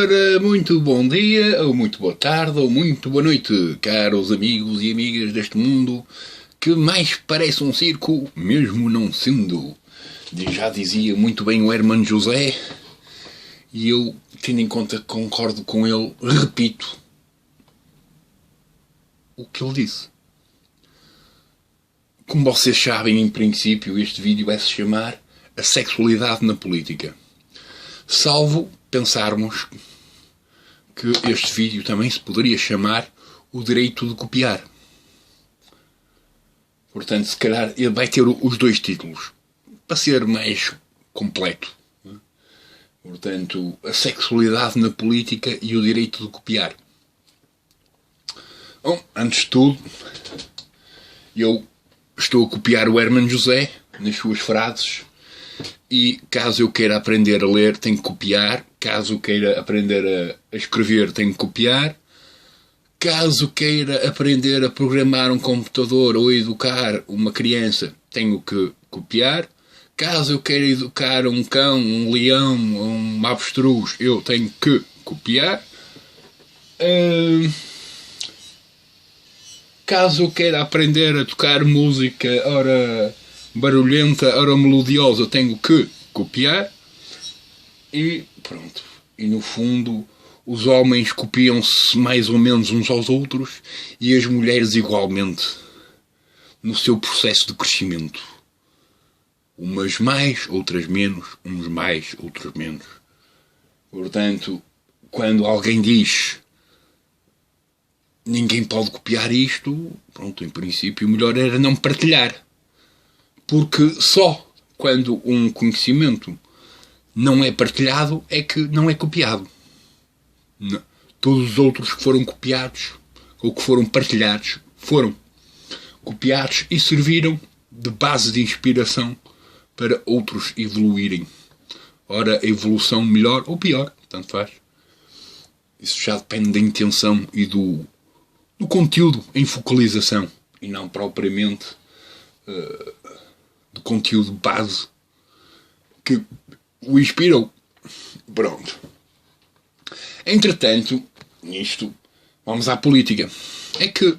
Ora, muito bom dia, ou muito boa tarde, ou muito boa noite, caros amigos e amigas deste mundo que mais parece um circo, mesmo não sendo. Já dizia muito bem o Hermano José, e eu, tendo em conta que concordo com ele, repito o que ele disse. Como vocês sabem, em princípio, este vídeo vai se chamar A Sexualidade na Política. Salvo pensarmos que este vídeo também se poderia chamar O Direito de Copiar. Portanto, se calhar ele vai ter os dois títulos, para ser mais completo. Portanto, a sexualidade na política e o direito de copiar. Bom, antes de tudo, eu estou a copiar o Hermano José nas suas frases. E caso eu queira aprender a ler, tenho que copiar. Caso eu queira aprender a escrever, tenho que copiar. Caso queira aprender a programar um computador ou educar uma criança, tenho que copiar. Caso eu queira educar um cão, um leão, um avestruz, eu tenho que copiar. Caso eu queira aprender a tocar música, ora barulhenta, ora melodiosa, tenho que copiar. E pronto. E no fundo, os homens copiam-se mais ou menos uns aos outros e as mulheres igualmente, no seu processo de crescimento. Umas mais, outras menos, uns mais, outros menos. Portanto, quando alguém diz ninguém pode copiar isto, pronto, em princípio o melhor era não partilhar. Porque só quando um conhecimento não é partilhado é que não é copiado. Não. Todos os outros que foram copiados ou que foram partilhados foram copiados e serviram de base de inspiração para outros evoluírem. Ora, a evolução melhor ou pior, tanto faz. Isso já depende da intenção e do conteúdo em focalização e não propriamente do conteúdo base que o inspirou. Pronto. Entretanto, nisto, vamos à política. É que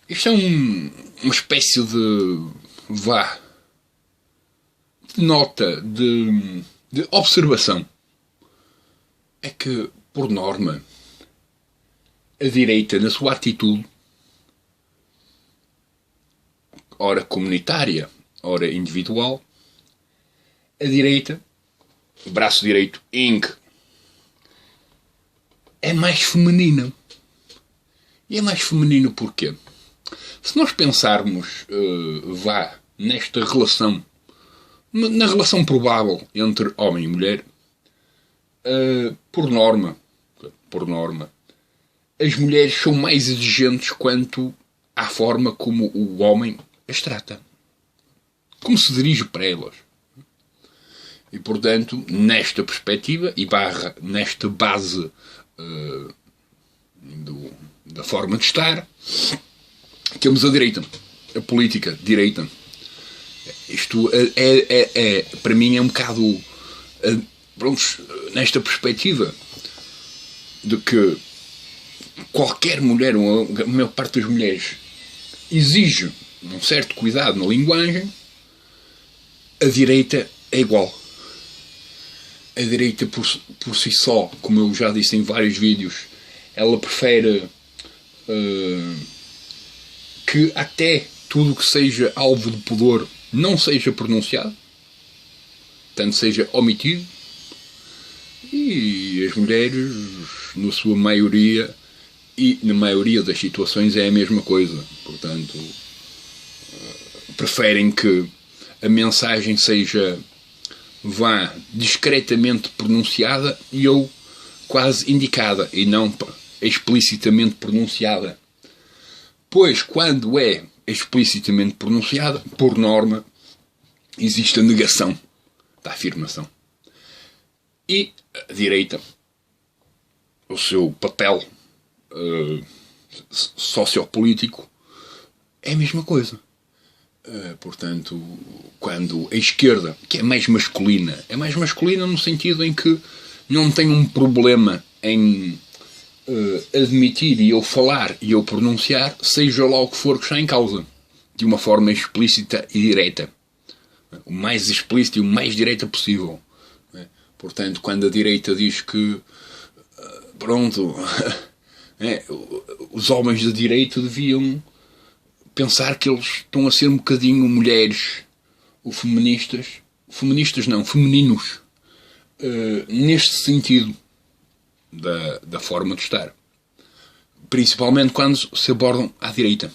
isto é uma espécie de nota, de observação. É que, por norma, a direita, na sua atitude, ora comunitária, ora individual, a direita, braço direito, é mais feminina. E é mais feminino porquê? Se nós pensarmos, nesta relação, na relação provável entre homem e mulher, por norma, as mulheres são mais exigentes quanto à forma como o homem as trata. Como se dirige para elas. E, portanto, nesta perspectiva, e nesta base da forma de estar, temos a direita. A política direita. Isto para mim é um bocado nesta perspectiva de que qualquer mulher, ou a maior parte das mulheres, exige um certo cuidado na linguagem. A direita é igual. A direita por si só, como eu já disse em vários vídeos, ela prefere que até tudo que seja alvo de pudor não seja pronunciado, tanto seja omitido. E as mulheres, na sua maioria, e na maioria das situações é a mesma coisa. Portanto, preferem que a mensagem seja discretamente pronunciada ou quase indicada e não explicitamente pronunciada. Pois quando é explicitamente pronunciada, por norma, existe a negação da afirmação. E a direita, o seu papel sociopolítico é a mesma coisa. Portanto, quando a esquerda, que é mais masculina no sentido em que não tenho um problema em admitir e eu falar e eu pronunciar, seja lá o que for que está em causa, de uma forma explícita e direta. O mais explícita e o mais direta possível. Portanto, quando a direita diz que, pronto, os homens da direita deviam pensar que eles estão a ser um bocadinho mulheres ou feministas, femininos, neste sentido da forma de estar. Principalmente quando se abordam à direita.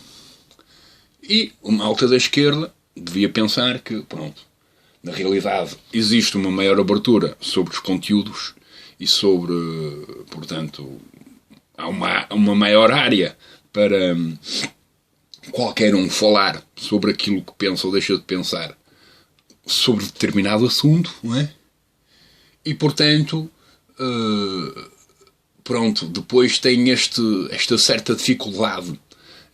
E o malta da esquerda devia pensar que, pronto, na realidade existe uma maior abertura sobre os conteúdos e sobre, portanto, há uma maior área para qualquer um falar sobre aquilo que pensa ou deixa de pensar sobre determinado assunto, não é? E, portanto, pronto, depois tem esta certa dificuldade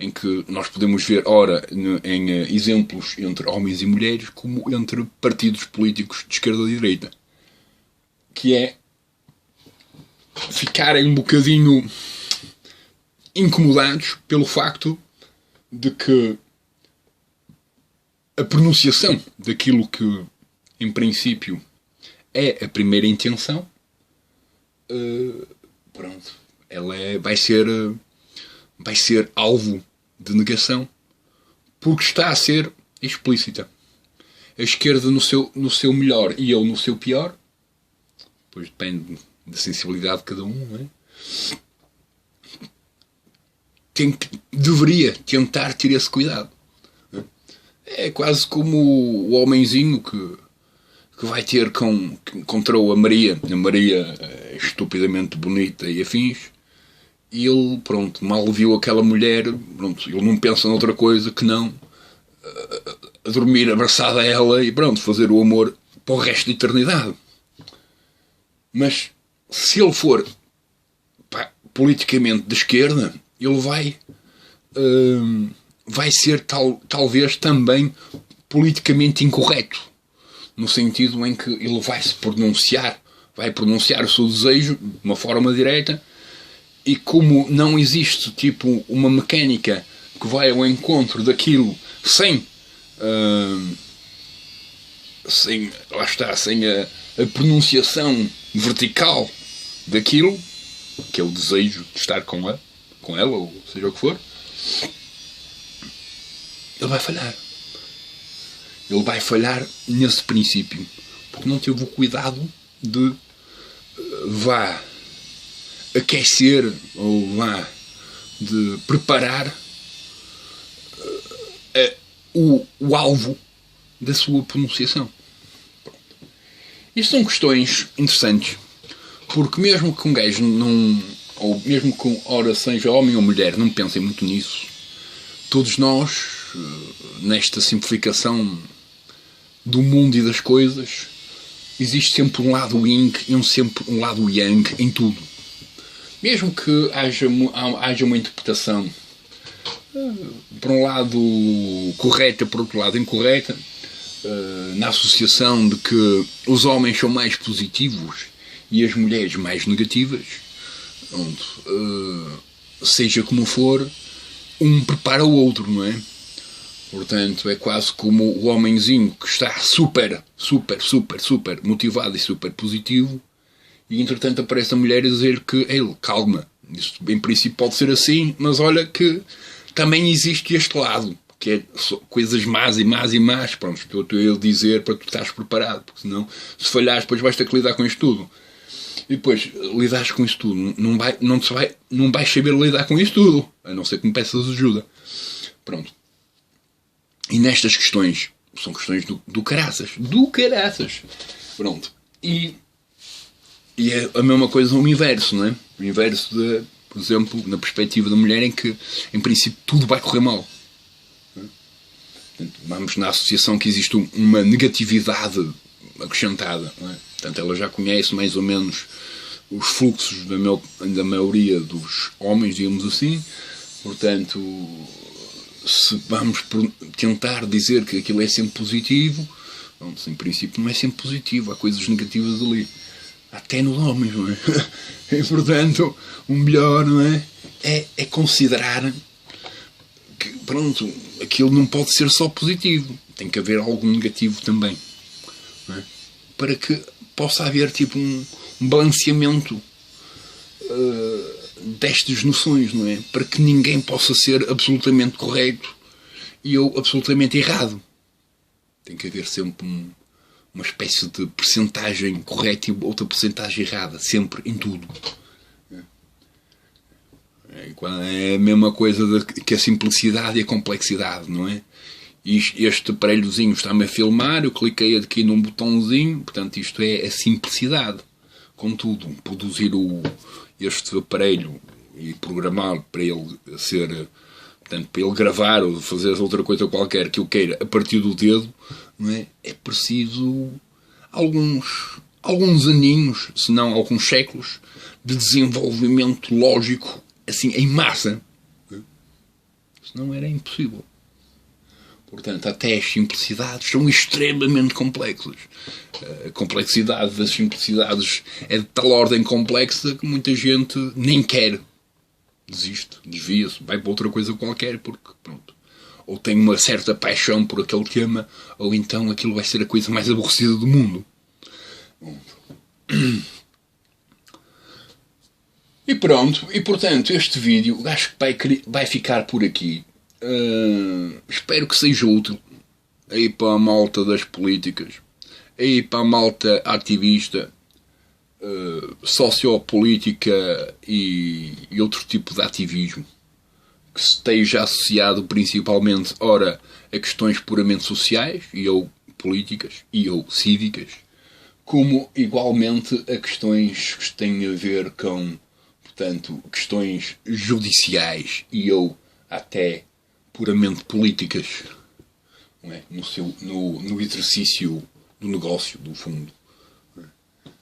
em que nós podemos ver, ora, em exemplos entre homens e mulheres, como entre partidos políticos de esquerda e direita. Que é ficarem um bocadinho incomodados pelo facto de que a pronunciação daquilo que, em princípio, é a primeira intenção, pronto, ela vai ser alvo de negação porque está a ser explícita. A esquerda no seu melhor e eu no seu pior, pois depende da sensibilidade de cada um, não é? Deveria tentar ter esse cuidado. É quase como o homenzinho que vai ter que encontrou a Maria. A Maria é estupidamente bonita e afins. E ele, pronto, mal viu aquela mulher, pronto, ele não pensa noutra coisa que não a dormir abraçado a ela e, pronto, fazer o amor para o resto da eternidade. Mas se ele for politicamente de esquerda, ele vai ser talvez também politicamente incorreto, no sentido em que ele vai pronunciar o seu desejo de uma forma direta, e como não existe tipo uma mecânica que vai ao encontro daquilo sem a pronunciação vertical daquilo, que é o desejo de estar com ela, ou seja o que for, ele vai falhar. Ele vai falhar nesse princípio, porque não teve o cuidado de aquecer ou de preparar o alvo da sua pronunciação. Isto são questões interessantes, porque mesmo que um gajo ou mesmo que ora seja homem ou mulher, não pensem muito nisso, todos nós, nesta simplificação do mundo e das coisas, existe sempre um lado yin e sempre um lado yang em tudo. Mesmo que haja uma interpretação por um lado correta, por outro lado incorreta, na associação de que os homens são mais positivos e as mulheres mais negativas, seja como for, um prepara o outro, não é? Portanto, é quase como o homenzinho que está super motivado e super positivo, e entretanto aparece a mulher a dizer que ele, calma, isto em princípio pode ser assim, mas olha que também existe este lado, que é coisas más e más, pronto, estou eu a dizer para tu estares preparado, porque senão, se falhares, depois vais ter que lidar com isto tudo. E depois, lidares com isto tudo, não vais saber lidar com isto tudo, a não ser que me peças ajuda. Pronto. E nestas questões, são questões do caraças. Do caraças. Pronto. E é a mesma coisa no inverso, não é? O inverso de, por exemplo, na perspectiva da mulher, em que, em princípio, tudo vai correr mal. Portanto, vamos na associação que existe uma negatividade acrescentada, não é? Portanto, ela já conhece mais ou menos os fluxos da maioria dos homens, digamos assim. Portanto, se vamos tentar dizer que aquilo é sempre positivo, em princípio não é sempre positivo, há coisas negativas ali. Até nos homens, não é? E, portanto, o melhor, não é? É considerar que, pronto, aquilo não pode ser só positivo. Tem que haver algum negativo também. Não é? Para que possa haver, tipo, um balanceamento destas noções, não é? Para que ninguém possa ser absolutamente correto e eu absolutamente errado. Tem que haver sempre uma espécie de percentagem correta e outra percentagem errada, sempre, em tudo. É a mesma coisa que a simplicidade e a complexidade, não é? Este aparelhozinho está-me a filmar, eu cliquei aqui num botãozinho, portanto isto é a simplicidade. Contudo, produzir este aparelho e programá-lo para ele ser, portanto, para ele gravar ou fazer outra coisa qualquer que eu queira a partir do dedo, não é? É preciso alguns aninhos, se não alguns séculos, de desenvolvimento lógico, assim, em massa. Senão era impossível. Portanto, até as simplicidades são extremamente complexas. A complexidade das simplicidades é de tal ordem complexa que muita gente nem quer. Desiste, desvia-se, vai para outra coisa qualquer, porque, pronto, ou tem uma certa paixão por aquele tema, ou então aquilo vai ser a coisa mais aborrecida do mundo. E pronto, e portanto, este vídeo acho que vai ficar por aqui. Espero que seja útil aí para a malta das políticas, aí para a malta ativista, sociopolítica e outro tipo de ativismo que esteja associado principalmente, ora, a questões puramente sociais e ou políticas e ou cívicas, como igualmente a questões que têm a ver com, portanto, questões judiciais e ou até puramente políticas, não é? No exercício do negócio, do fundo.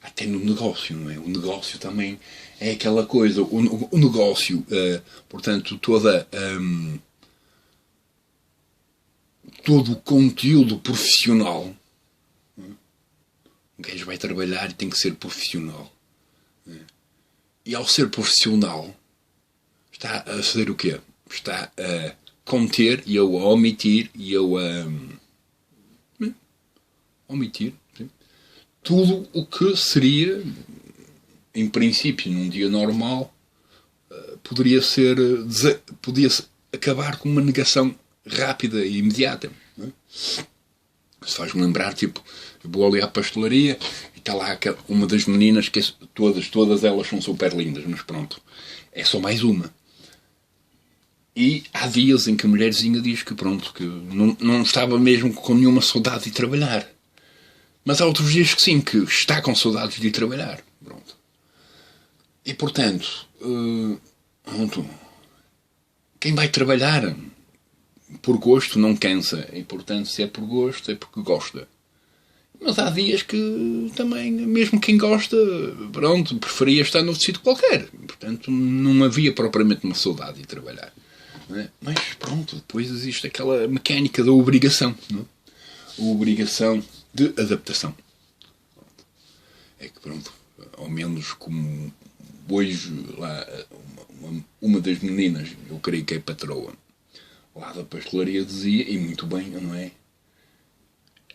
Até no negócio, não é? O negócio também é aquela coisa. O negócio, portanto, todo o conteúdo profissional. Um gajo vai trabalhar e tem que ser profissional. E ao ser profissional, está a fazer o quê? Está a conter e eu a omitir e eu a omitir, sim, tudo o que seria, em princípio, num dia normal, podia acabar com uma negação rápida e imediata. Não é? Isso faz-me lembrar, tipo, eu vou ali à pastelaria e está lá uma das meninas que todas elas são super lindas, mas pronto, é só mais uma. E há dias em que a mulherzinha diz que pronto, que não estava mesmo com nenhuma saudade de trabalhar. Mas há outros dias que sim, que está com saudades de ir trabalhar. Pronto. E portanto, quem vai trabalhar por gosto não cansa. E portanto, se é por gosto, é porque gosta. Mas há dias que também, mesmo quem gosta, pronto, preferia estar num sítio qualquer. Portanto, não havia propriamente uma saudade de trabalhar. Não é? Mas pronto, depois existe aquela mecânica da obrigação. Não é? A obrigação de adaptação. É que pronto, ao menos como hoje lá uma das meninas, eu creio que é patroa, lá da pastelaria dizia, e muito bem, não é?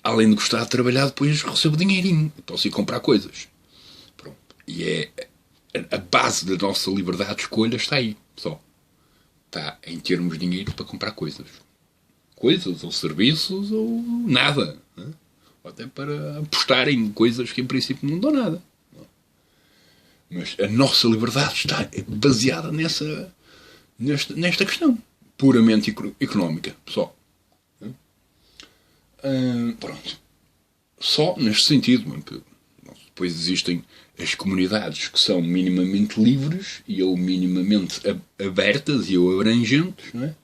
Além de gostar de trabalhar, depois recebo dinheirinho. Posso ir comprar coisas. Pronto. E é a base da nossa liberdade de escolha está aí, só. Está em termos de dinheiro para comprar coisas. Coisas, ou serviços, ou nada. Né? Ou até para apostar em coisas que em princípio não dão nada. Mas a nossa liberdade está baseada nesta questão. Puramente económica, só. Pronto. Só neste sentido, porque depois existem as comunidades que são minimamente livres e ou minimamente abertas e ou abrangentes, não é?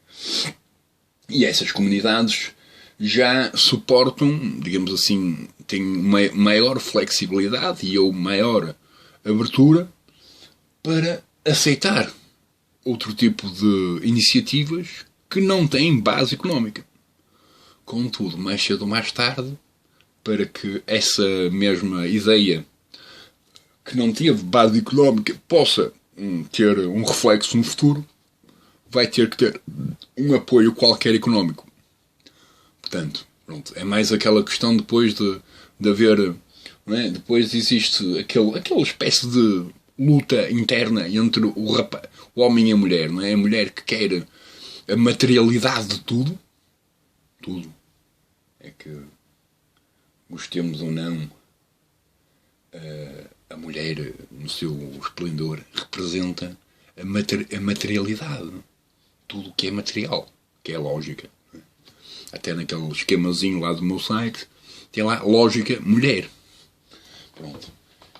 E essas comunidades já suportam, digamos assim, têm uma maior flexibilidade e ou maior abertura para aceitar outro tipo de iniciativas que não têm base económica. Contudo, mais cedo ou mais tarde, para que essa mesma ideia que não teve base económica possa ter um reflexo no futuro, vai ter que ter um apoio qualquer económico. Portanto, pronto, é mais aquela questão depois de haver... Não é? Depois existe aquela espécie de luta interna entre o homem e a mulher. Não é? A mulher que quer a materialidade de tudo. Tudo. É que, gostemos ou não, a mulher, no seu esplendor, representa a materialidade. Tudo o que é material, que é lógica. Até naquele esquemazinho lá do meu site, tem lá lógica mulher. Pronto.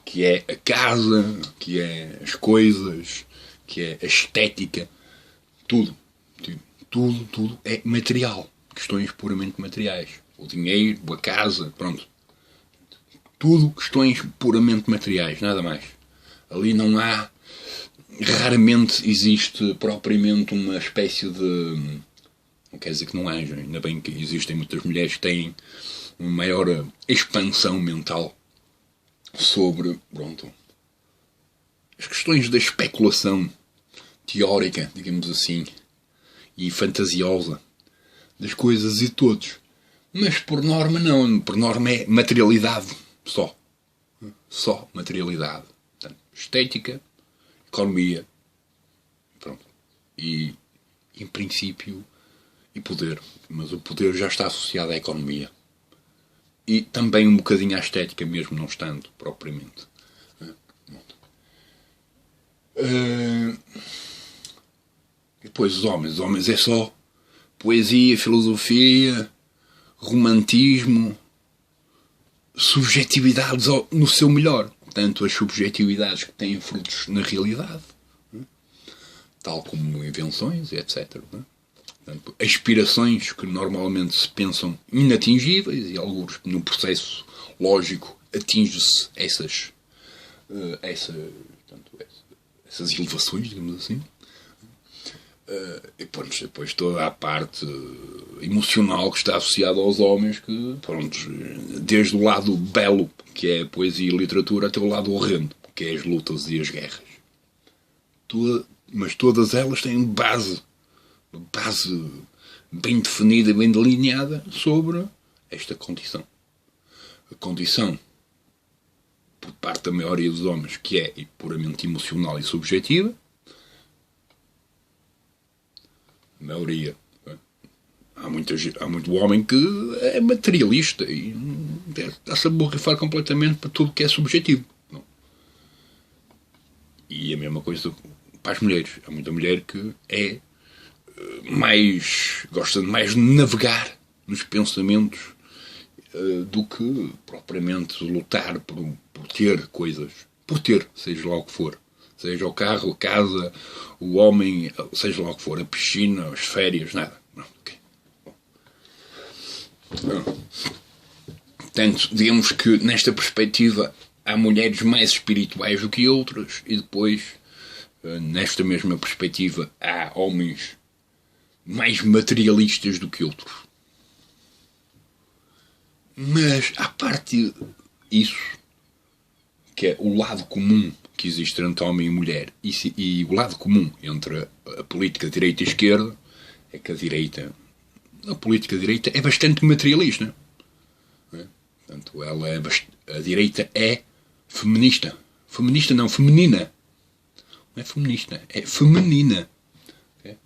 Que é a casa, que é as coisas, que é a estética. Tudo. Tudo é material. Questões puramente materiais. O dinheiro, a casa, pronto. Tudo questões puramente materiais, nada mais. Ali não há... Raramente existe propriamente uma espécie de... Não quer dizer que não haja. Ainda bem que existem muitas mulheres que têm uma maior expansão mental sobre, pronto, as questões da especulação teórica, digamos assim, e fantasiosa das coisas e de todos. Mas por norma não. Por norma é materialidade só. Só materialidade. Portanto, estética, economia, pronto. E, em princípio, e poder. Mas o poder já está associado à economia. E também um bocadinho à estética, mesmo não estando propriamente. Depois os homens é só poesia, filosofia, romantismo, subjetividades no seu melhor. Tanto as subjetividades que têm frutos na realidade, tal como invenções, etc. Portanto, aspirações que normalmente se pensam inatingíveis e alguns no processo lógico atinge-se essas elevações, digamos assim. E pronto, depois toda a parte emocional que está associada aos homens, que pronto, desde o lado belo, que é a poesia e a literatura, até o lado horrendo, que é as lutas e as guerras. Mas todas elas têm base bem definida, bem delineada sobre esta condição. A condição, por parte da maioria dos homens, que é puramente emocional e subjetiva. A maioria. Há muito homem que é materialista e está-se a borrifar completamente para tudo que é subjetivo. Não. E a mesma coisa para as mulheres. Há muita mulher que gosta mais de navegar nos pensamentos do que propriamente lutar por ter coisas. Por ter, seja lá o que for. Seja o carro, a casa, o homem, seja lá o que for, a piscina, as férias, nada. Não, okay. Portanto, digamos que nesta perspectiva há mulheres mais espirituais do que outras e depois, nesta mesma perspectiva, há homens mais materialistas do que outros. Mas, à parte isso, que é o lado comum que existe entre homem e mulher, e o lado comum entre a política direita e esquerda, é que a política direita é bastante materialista. Não é? Portanto, a direita é feminista. Feminista não, feminina. Não é feminista, é feminina. Okay?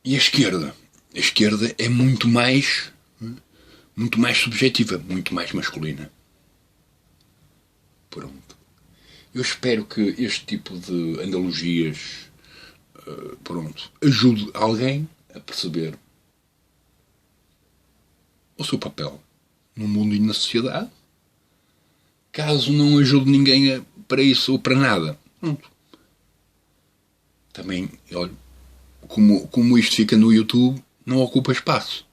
E a esquerda? A esquerda é muito mais subjetiva, muito mais masculina. Pronto. Eu espero que este tipo de analogias ajude alguém a perceber o seu papel no mundo e na sociedade. Caso não ajude ninguém para isso ou para nada, pronto. Também, olha, como isto fica no YouTube, não ocupa espaço.